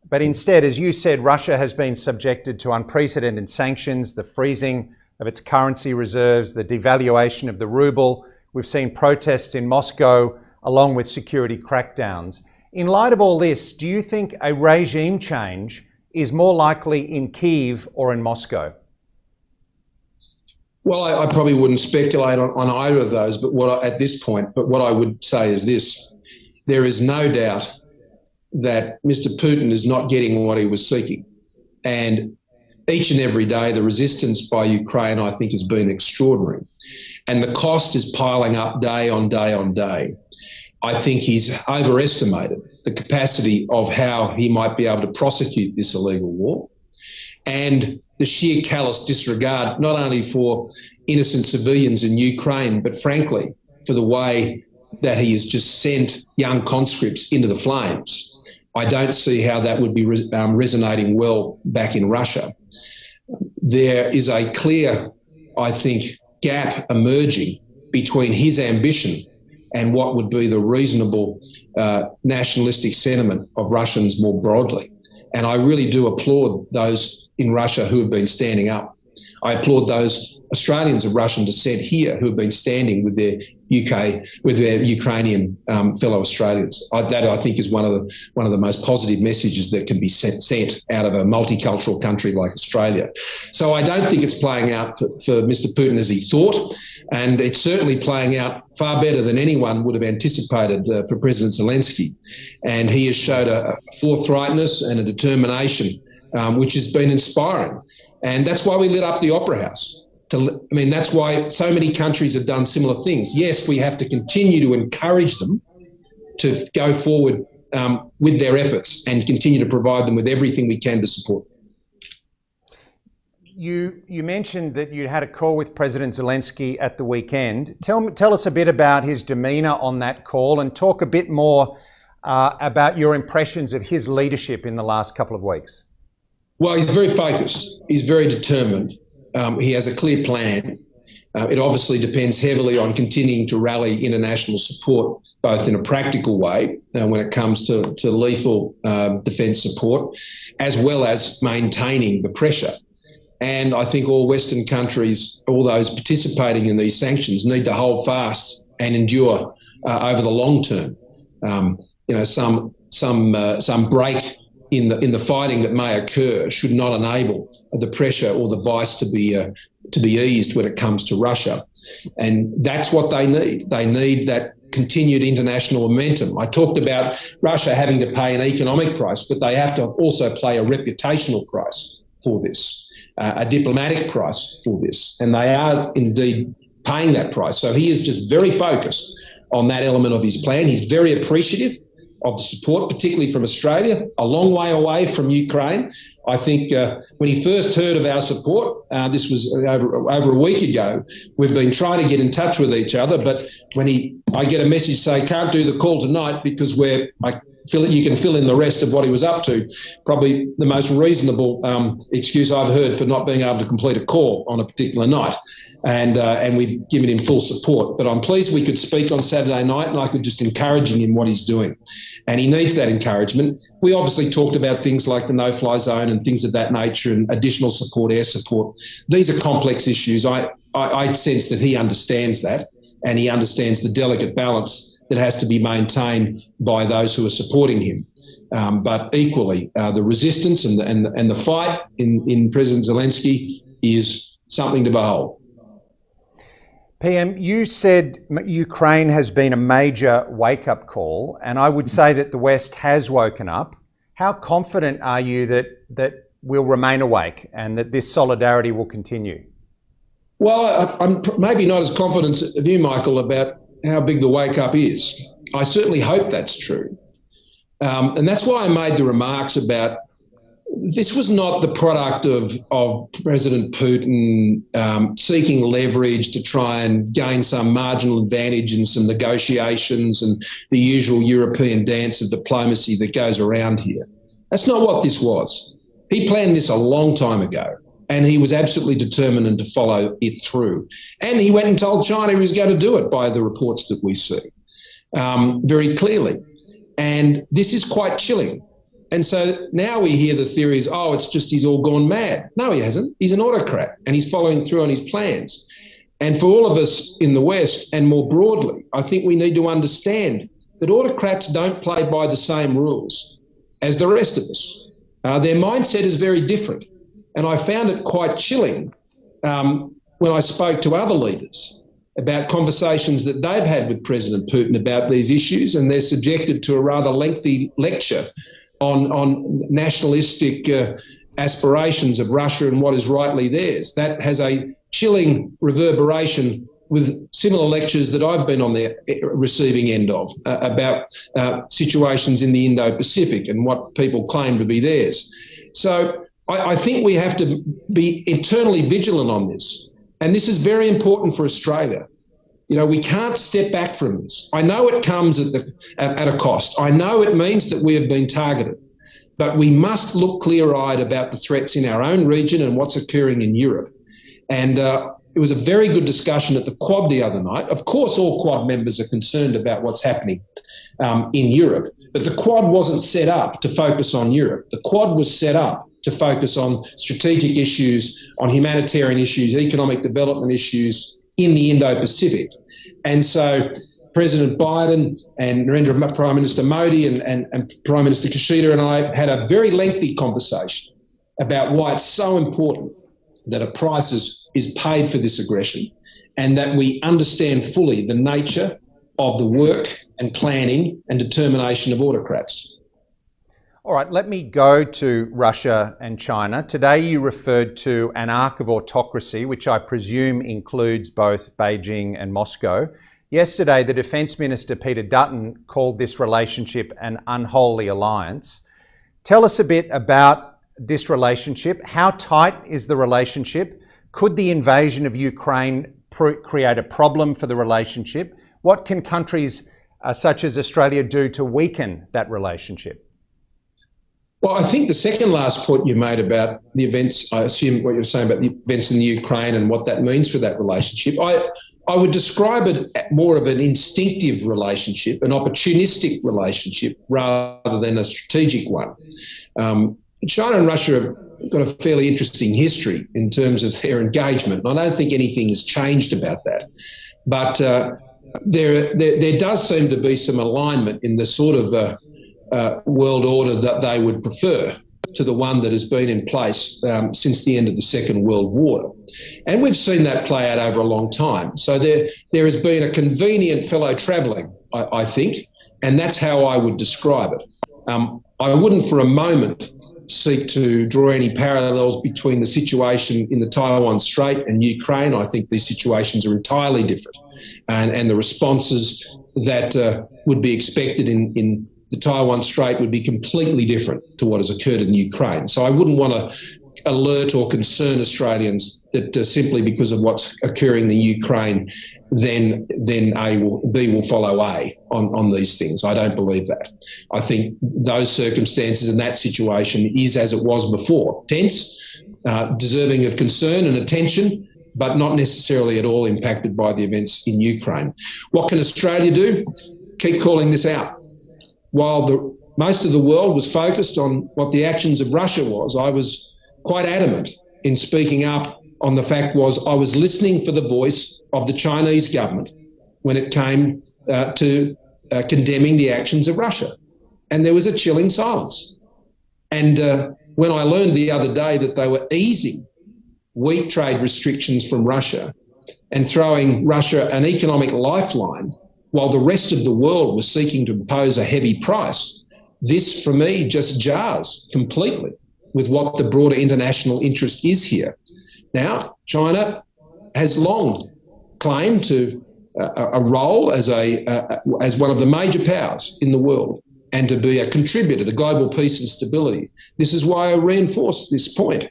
Speaker 1: But instead, as you said, Russia has been subjected to unprecedented sanctions, the freezing of its currency reserves, the devaluation of the ruble. We've seen protests in Moscow, along with security crackdowns. In light of all this, do you think a regime change is more likely in Kyiv or in Moscow?
Speaker 2: Well, I probably wouldn't speculate on either of those, but at this point, but what I would say is this: there is no doubt that Mr. Putin is not getting what he was seeking. And each and every day, the resistance by Ukraine, I think, has been extraordinary. And the cost is piling up day on day on day. I think he's overestimated the capacity of how he might be able to prosecute this illegal war, and the sheer callous disregard, not only for innocent civilians in Ukraine, but frankly, for the way that he has just sent young conscripts into the flames. I don't see how that would be resonating well back in Russia. There is a clear, I think, gap emerging between his ambition and what would be the reasonable nationalistic sentiment of Russians more broadly. And I really do applaud those in Russia who have been standing up. I applaud those Australians of Russian descent here who have been standing with their Ukrainian fellow Australians. That I think is one of the most positive messages that can be sent out of a multicultural country like Australia. So I don't think it's playing out for Mr. Putin as he thought, and it's certainly playing out far better than anyone would have anticipated for President Zelensky. And he has showed a forthrightness and a determination which has been inspiring. And that's why we lit up the Opera House. That's why so many countries have done similar things. Yes, we have to continue to encourage them to go forward with their efforts and continue to provide them with everything we can to support them.
Speaker 1: You mentioned that you had a call with President Zelensky at the weekend. Tell us a bit about his demeanour on that call and talk a bit more about your impressions of his leadership in the last couple of weeks.
Speaker 2: Well, he's very focused. He's very determined. He has a clear plan. It obviously depends heavily on continuing to rally international support, both in a practical way when it comes to lethal defence support, as well as maintaining the pressure. And I think all Western countries, all those participating in these sanctions, need to hold fast and endure over the long term. Some break in the fighting that may occur should not enable the pressure or the vice to be eased when it comes to Russia. And that's what they need. They need that continued international momentum. I talked about Russia having to pay an economic price, but they have to also pay a reputational price for this, a diplomatic price for this. And they are indeed paying that price. So he is just very focused on that element of his plan. He's very appreciative of the support, particularly from Australia, a long way away from Ukraine. I think when he first heard of our support, this was over a week ago, we've been trying to get in touch with each other, but when I get a message say, can't do the call tonight because you can fill in the rest of what he was up to, probably the most reasonable excuse I've heard for not being able to complete a call on a particular night. And we've given him full support. But I'm pleased we could speak on Saturday night and I could just encouraging him what he's doing. And he needs that encouragement. We obviously talked about things like the no-fly zone and things of that nature and additional support, air support. These are complex issues. I sense that he understands that and he understands the delicate balance that has to be maintained by those who are supporting him. But equally, the resistance and the fight in President Zelensky is something to behold.
Speaker 1: PM, you said Ukraine has been a major wake-up call, and I would say that the West has woken up. How confident are you that we'll remain awake and that this solidarity will continue?
Speaker 2: Well, I'm maybe not as confident as you, Michael, about how big the wake-up is. I certainly hope that's true. And that's why I made the remarks about this was not the product of President Putin seeking leverage to try and gain some marginal advantage in some negotiations and the usual European dance of diplomacy that goes around here. That's not what this was. He planned this a long time ago, and he was absolutely determined to follow it through. And he went and told China he was going to do it by the reports that we see very clearly. And this is quite chilling. And so now we hear the theories, it's just he's all gone mad. No, he hasn't. He's an autocrat and he's following through on his plans. And for all of us in the West and more broadly, I think we need to understand that autocrats don't play by the same rules as the rest of us. Their mindset is very different. And I found it quite chilling when I spoke to other leaders about conversations that they've had with President Putin about these issues, and they're subjected to a rather lengthy lecture on nationalistic aspirations of Russia and what is rightly theirs. That has a chilling reverberation with similar lectures that I've been on the receiving end of about situations in the Indo-Pacific and what people claim to be theirs. So I think we have to be eternally vigilant on this. And this is very important for Australia. You know, we can't step back from this. I know it comes at a cost. I know it means that we have been targeted, but we must look clear-eyed about the threats in our own region and what's occurring in Europe. And it was a very good discussion at the Quad the other night. Of course, all Quad members are concerned about what's happening in Europe, but the Quad wasn't set up to focus on Europe. The Quad was set up to focus on strategic issues, on humanitarian issues, economic development issues in the Indo-Pacific. And so President Biden and Prime Minister Modi and Prime Minister Kishida and I had a very lengthy conversation about why it's so important that a price is paid for this aggression and that we understand fully the nature of the work and planning and determination of autocrats.
Speaker 1: All right, let me go to Russia and China. Today you referred to an arc of autocracy, which I presume includes both Beijing and Moscow. Yesterday, the Defence Minister, Peter Dutton, called this relationship an unholy alliance. Tell us a bit about this relationship. How tight is the relationship? Could the invasion of Ukraine create a problem for the relationship? What can countries such as Australia do to weaken that relationship?
Speaker 2: Well, I think the second last point you made about the events, I assume what you're saying about the events in the Ukraine and what that means for that relationship, I would describe it more of an instinctive relationship, an opportunistic relationship rather than a strategic one. China and Russia have got a fairly interesting history in terms of their engagement, and I don't think anything has changed about that. But there does seem to be some alignment in the sort of world order that they would prefer to the one that has been in place since the end of the Second World War. And we've seen that play out over a long time. So there has been a convenient fellow travelling, I think, and that's how I would describe it. I wouldn't for a moment seek to draw any parallels between the situation in the Taiwan Strait and Ukraine. I think these situations are entirely different, and the responses that would be expected in the Taiwan Strait would be completely different to what has occurred in Ukraine. So I wouldn't want to alert or concern Australians that simply because of what's occurring in Ukraine, then B will follow A on these things. I don't believe that. I think those circumstances and that situation is as it was before, tense, deserving of concern and attention, but not necessarily at all impacted by the events in Ukraine. What can Australia do? Keep calling this out. While most of the world was focused on what the actions of Russia was, I was quite adamant in speaking up on the fact was I was listening for the voice of the Chinese government when it came to condemning the actions of Russia. And there was a chilling silence. And when I learned the other day that they were easing wheat trade restrictions from Russia and throwing Russia an economic lifeline while the rest of the world was seeking to impose a heavy price, this, for me, just jars completely with what the broader international interest is here. Now, China has long claimed to a role as one of the major powers in the world and to be a contributor to global peace and stability. This is why I reinforce this point,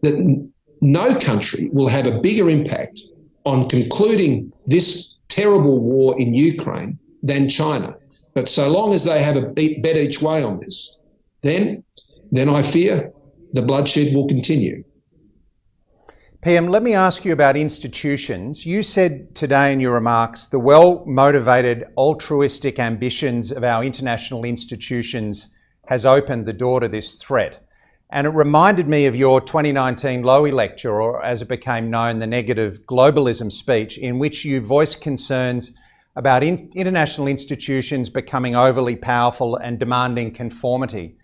Speaker 2: that no country will have a bigger impact on concluding this terrible war in Ukraine than China. But so long as they have a bet each way on this, then I fear the bloodshed will continue.
Speaker 1: PM, let me ask you about institutions. You said today in your remarks, the well-motivated altruistic ambitions of our international institutions has opened the door to this threat. And it reminded me of your 2019 Lowy lecture, or as it became known, the negative globalism speech, in which you voiced concerns about international institutions becoming overly powerful and demanding conformity.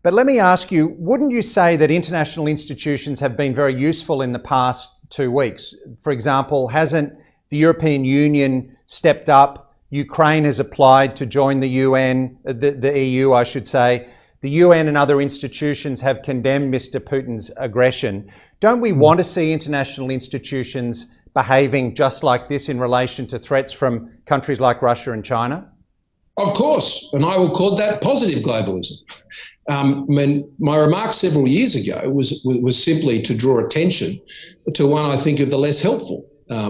Speaker 1: But let me ask you, wouldn't you say that international institutions have been very useful in the past 2 weeks? For example, hasn't the European Union stepped up? Ukraine has applied to join the UN, the EU, I should say. The UN and other institutions have condemned Mr. Putin's aggression. Don't we want to see international institutions behaving just like this in relation to threats from countries like Russia and China?
Speaker 2: Of course, and I will call that positive globalism. My remark several years ago was simply to draw attention to one, I think, of the less helpful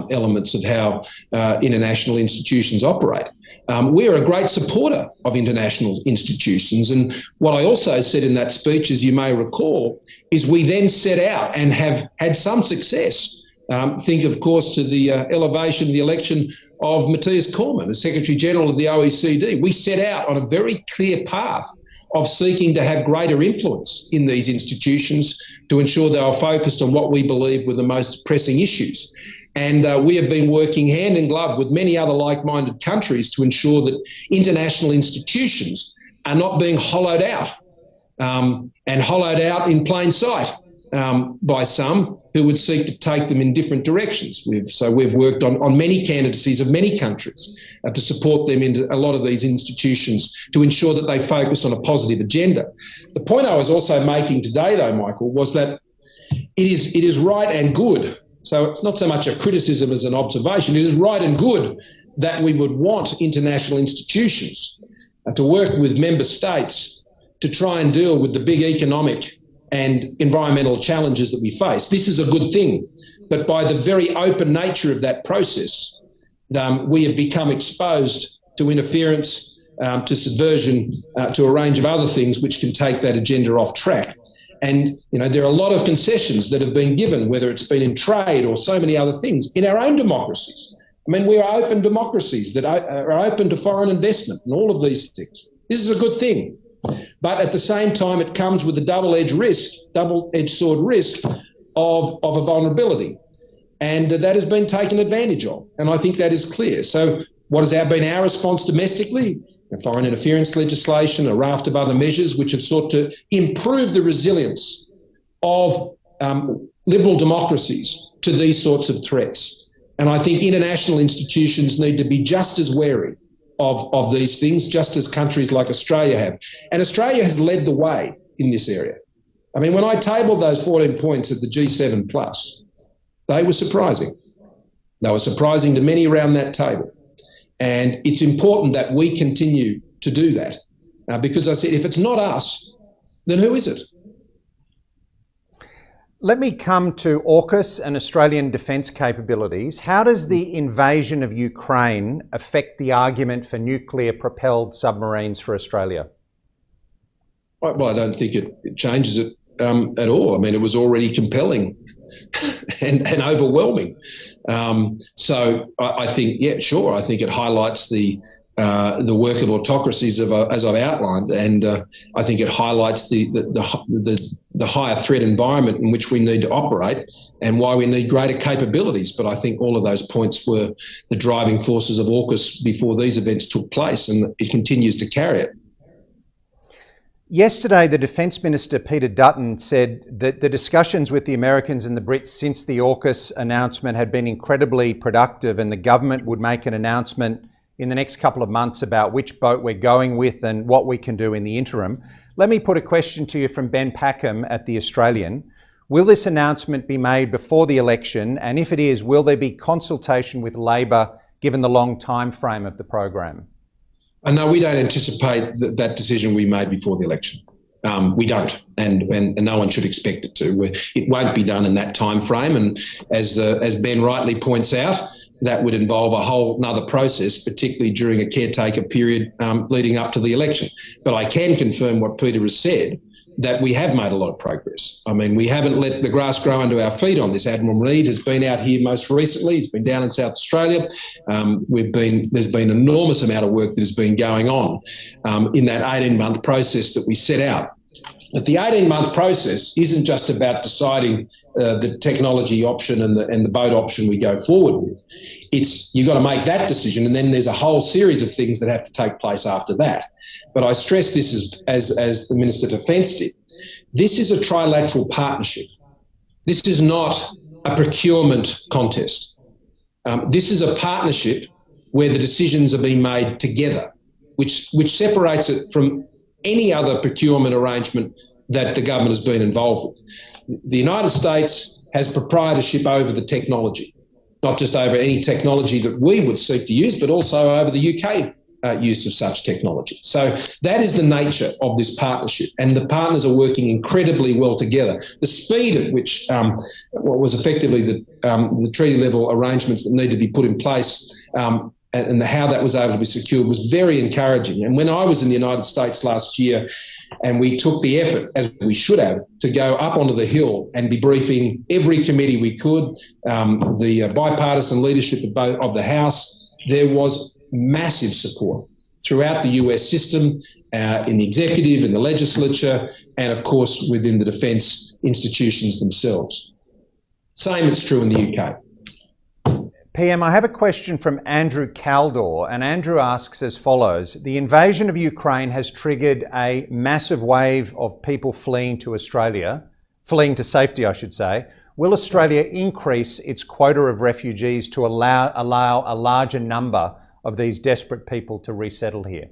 Speaker 2: elements of how international institutions operate. We're a great supporter of international institutions, and what I also said in that speech, as you may recall, is we then set out and have had some success Think, of course, to the the election of Matthias Cormann as Secretary General of the OECD. We set out on a very clear path of seeking to have greater influence in these institutions to ensure they are focused on what we believe were the most pressing issues. And we have been working hand in glove with many other like-minded countries to ensure that international institutions are not being hollowed out and hollowed out in plain sight by some who would seek to take them in different directions. We've worked on many candidacies of many countries to support them in a lot of these institutions to ensure that they focus on a positive agenda. The point I was also making today, though, Michael, was that it is right and good. So it's not so much a criticism as an observation. It is right and good that we would want international institutions to work with member states to try and deal with the big economic and environmental challenges that we face. This is a good thing, but by the very open nature of that process, we have become exposed to interference, to subversion, to a range of other things which can take that agenda off track. And, there are a lot of concessions that have been given, whether it's been in trade or so many other things, in our own democracies. I mean, we are open democracies that are open to foreign investment and all of these things. This is a good thing. But at the same time, it comes with a double-edged sword risk of a vulnerability. And that has been taken advantage of. And I think that is clear. So what has been our response domestically? Foreign interference legislation, a raft of other measures which have sought to improve the resilience of liberal democracies to these sorts of threats. And I think international institutions need to be just as wary of these things, just as countries like Australia have. And Australia has led the way in this area. I mean, when I tabled those 14 points at the G7 Plus, they were surprising. They were surprising to many around that table. And it's important that we continue to do that. Because I said, if it's not us, then who is it?
Speaker 1: Let me come to AUKUS and Australian defence capabilities. How does the invasion of Ukraine affect the argument for nuclear-propelled submarines for Australia?
Speaker 2: Well, I don't think it changes it at all. I mean, it was already compelling and overwhelming. So I think, yeah, sure. I think it highlights the work of autocracies as I've outlined, and I think it highlights the higher threat environment in which we need to operate and why we need greater capabilities. But I think all of those points were the driving forces of AUKUS before these events took place, and it continues to carry it.
Speaker 1: Yesterday, the Defence Minister, Peter Dutton, said that the discussions with the Americans and the Brits since the AUKUS announcement had been incredibly productive, and the government would make an announcement in the next couple of months about which boat we're going with and what we can do in the interim. Let me put a question to you from Ben Packham at The Australian. Will this announcement be made before the election? And if it is, will there be consultation with Labor given the long time frame of the program?
Speaker 2: No, we don't anticipate that decision will be made before the election. We don't, and no one should expect it to. It won't be done in that time frame. And as Ben rightly points out, that would involve a whole nother process, particularly during a caretaker period leading up to the election. But I can confirm what Peter has said, that we have made a lot of progress. I mean, we haven't let the grass grow under our feet on this. Admiral Reid has been out here most recently. He's been down in South Australia. There's been an enormous amount of work that has been going on in that 18-month process that we set out. But the 18-month process isn't just about deciding the technology option and the boat option we go forward with. You've got to make that decision, and then there's a whole series of things that have to take place after that. But I stress this as the Minister of Defence did. This is a trilateral partnership. This is not a procurement contest. This is a partnership where the decisions are being made together, which separates it from any other procurement arrangement that the government has been involved with. The United States has proprietorship over the technology, not just over any technology that we would seek to use, but also over the UK use of such technology. So that is the nature of this partnership, and the partners are working incredibly well together. The speed at which what was effectively the treaty level arrangements that need to be put in place and how that was able to be secured was very encouraging. And when I was in the United States last year, And we took the effort, as we should have, to go up onto the Hill and be briefing every committee we could, the bipartisan leadership of the House. There was massive support throughout the US system, in the executive, in the legislature, and of course within the defence institutions themselves. Same is true in the UK.
Speaker 1: PM, I have a question from Andrew Caldor, and Andrew asks as follows. The invasion of Ukraine has triggered a massive wave of people fleeing to Australia, fleeing to safety, I should say. Will Australia increase its quota of refugees to allow a larger number of these desperate people to resettle here?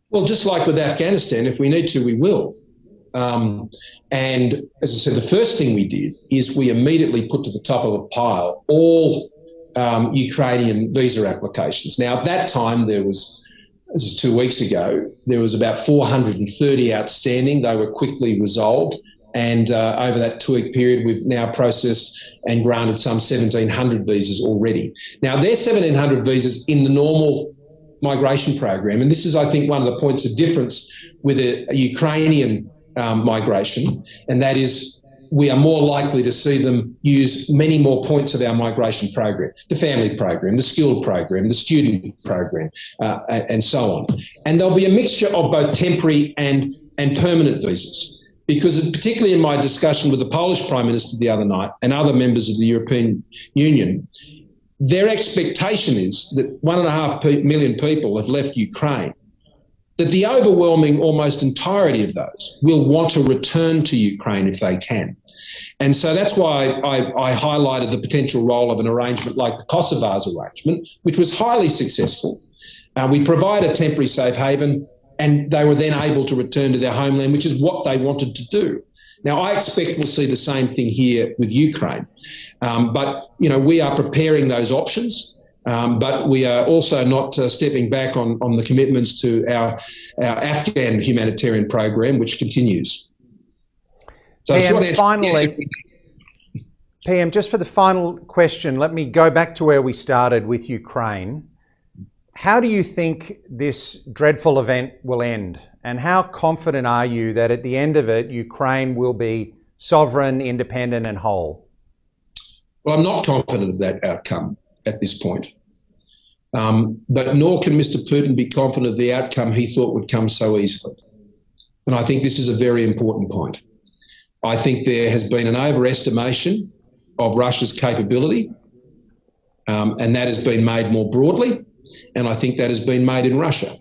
Speaker 2: Well, just like with Afghanistan, if we need to, we will. And as I said, the first thing we did is we immediately put to the top of the pile all Ukrainian visa applications. Now, at that time, this was 2 weeks ago, there was about 430 outstanding. They were quickly resolved. And over that 2-week period, we've now processed and granted some 1,700 visas already. Now, there's 1,700 visas in the normal migration program. And this is, I think, one of the points of difference with a Ukrainian migration, and that is we are more likely to see them use many more points of our migration program, the family program, the skilled program, the student program, and so on. And there'll be a mixture of both temporary and permanent visas. Because particularly in my discussion with the Polish Prime Minister the other night and other members of the European Union, their expectation is that 1.5 million people have left Ukraine, that the overwhelming almost entirety of those will want to return to Ukraine if they can. And so that's why I highlighted the potential role of an arrangement like the Kosovo's arrangement, which was highly successful. We provide a temporary safe haven, and they were then able to return to their homeland, which is what they wanted to do. Now, I expect we'll see the same thing here with Ukraine. But, you know, we are preparing those options, but we are also not stepping back on the commitments to our Afghan humanitarian program, which continues. So
Speaker 1: PM, finally, yes. PM, just for the final question, let me go back to where we started with Ukraine. How do you think this dreadful event will end? And how confident are you that at the end of it, Ukraine will be sovereign, independent and whole?
Speaker 2: Well, I'm not confident of that outcome at this point. But nor can Mr. Putin be confident of the outcome he thought would come so easily. And I think this is a very important point. I think there has been an overestimation of Russia's capability, and that has been made more broadly. And I think that has been made in Russia.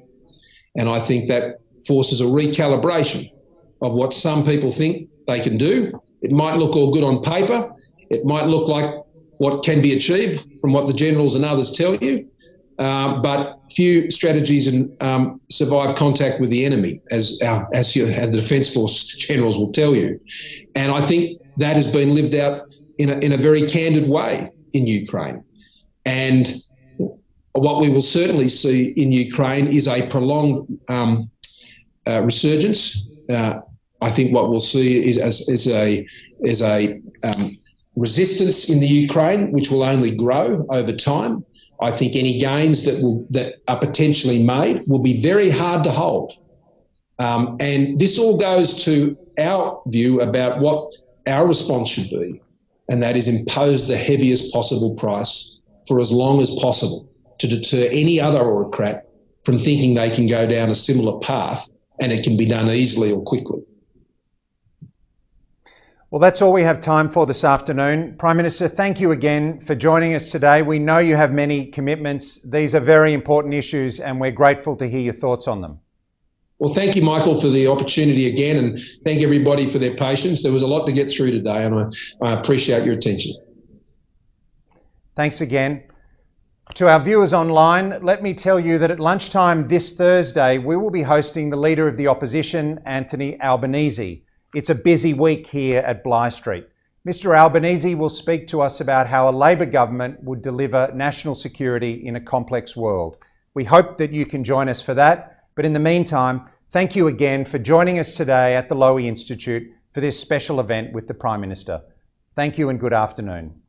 Speaker 2: And I think that forces a recalibration of what some people think they can do. It might look all good on paper. It might look like what can be achieved from what the generals and others tell you. But few strategies survive contact with the enemy, as the Defence Force generals will tell you. And I think that has been lived out in a very candid way in Ukraine. And what we will certainly see in Ukraine is a prolonged resurgence. I think what we'll see is a resistance in the Ukraine, which will only grow over time. I think any gains that are potentially made will be very hard to hold. And this all goes to our view about what our response should be, and that is impose the heaviest possible price for as long as possible to deter any other autocrat from thinking they can go down a similar path and it can be done easily or quickly.
Speaker 1: Well, that's all we have time for this afternoon. Prime Minister, thank you again for joining us today. We know you have many commitments. These are very important issues and we're grateful to hear your thoughts on them.
Speaker 2: Well, thank you, Michael, for the opportunity again, and thank everybody for their patience. There was a lot to get through today and I appreciate your attention.
Speaker 1: Thanks again. To our viewers online, let me tell you that at lunchtime this Thursday, we will be hosting the Leader of the Opposition, Anthony Albanese. It's a busy week here at Bligh Street. Mr. Albanese will speak to us about how a Labor government would deliver national security in a complex world. We hope that you can join us for that. But in the meantime, thank you again for joining us today at the Lowy Institute for this special event with the Prime Minister. Thank you and good afternoon.